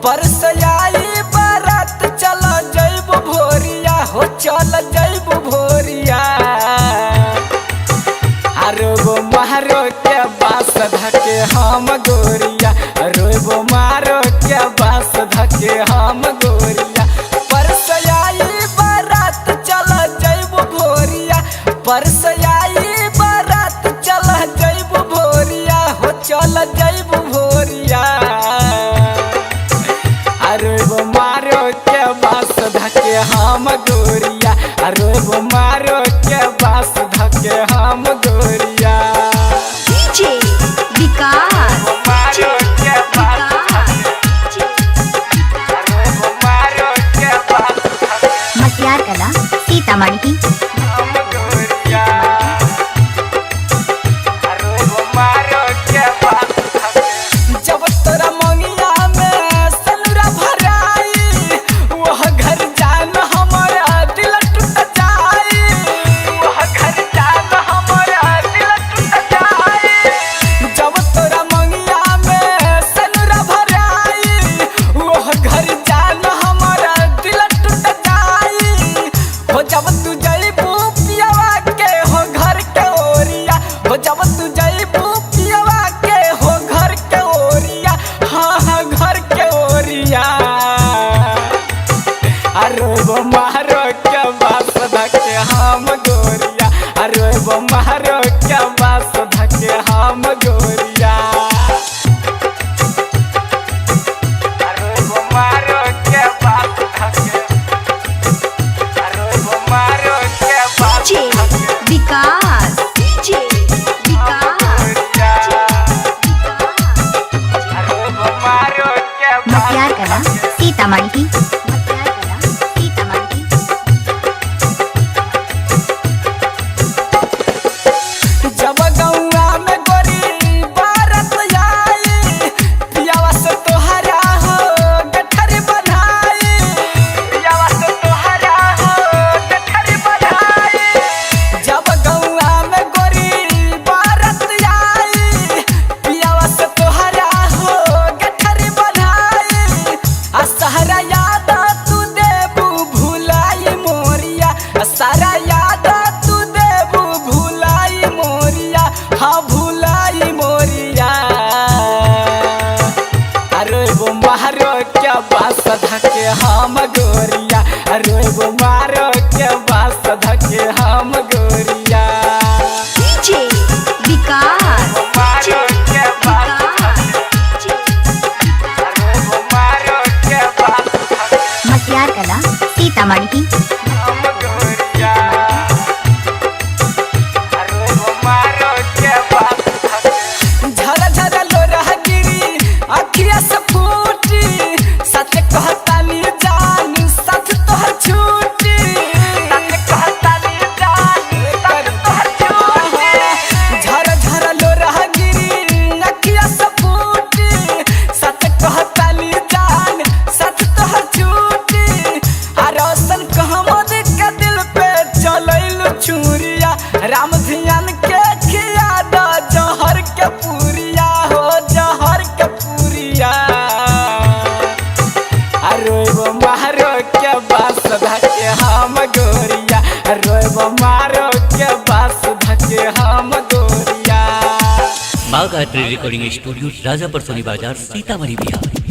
परसयाई बारात चल जैब भोरिया हो चल जैब भोरिया। रोबो मारो के बास धके हम गोरिया, रोबो मारो के बास धके हम गोरिया। परसयाई बारात चल जैब भोरिया, परसयाई बारात चल जैब भोरिया हो चल जैब भोरिया। रोबो मारो के बास धके हम गोरिया, रोबो मारो के बास धके हम गोरिया। डीजे विकास मटियार कला सीतामढ़ी। जब तोरा मंगिया में सनुरा भराई, वह घर जान हमारा दिल टूट जाई, वह घर जान हमारा दिल टूट जाई। जब तोरा मंगिया में सनुरा भराई, वह घर जान हमारा दिल टूट जाई। हो जब तू जइबू पियवा के हो घर के ओरिया, हो जब तू जइबू पियवा के हो घर के ओरिया, हाँ हाँ घर के ओरिया। रोबो मारो के बास धके हम गोरिया, रोबो मारो के बास धके हम गोरिया। रोबो मारो के बास धके, रोबो मारो के बास डीजे धके विकास डीजे मटियार कला सीतामढ़ी। जब गौआ में गोरी बारत आई, पियावा से तोहरा हो गठरी बनाई, पियावा से तोहरा हो गठरी बनाई। जब गौआ में गोरी बारत आई, पियावा से तोहरा हो गठरी बनाई। आ सहरा याद तू देबू भुलाई मोरिया, सारा याद तू देबू भुलाई मोरिया, हाँ भुलाई मोरिया। रोबो मारो के बास धके हम गोरिया, रोबो मारो के बास धके हम गोरिया। डीजे विकास मारो के बास रोबो मारो के बास धके मटियार कला सीतामढ़ी। हम गोरिया, रोबो मारो के बास धके। झरा झरा लोरह गिरी अखिया से फूटी, सच कहतानी जान सच तोहर छूटी, सच कहतानी जान सच तोहर छूटी। झरा झरा लोरह गिरी अखिया से फूटी, सच कहतानी जान सच तोहर छूटी। आ रोशन कहमद के दिल पे चलैल छुरिया, राम ध्यान के खिया द जहर के पूरिया हो जहर के पूरिया। रोबो मारो के बास धके हम गोरिया, रोबो मारो के बास धके हम गोरिया। बाग आर्ट रिकॉर्डिंग स्टूडियो राजापुर सोनी बाजार सीतामढ़ी बिहार।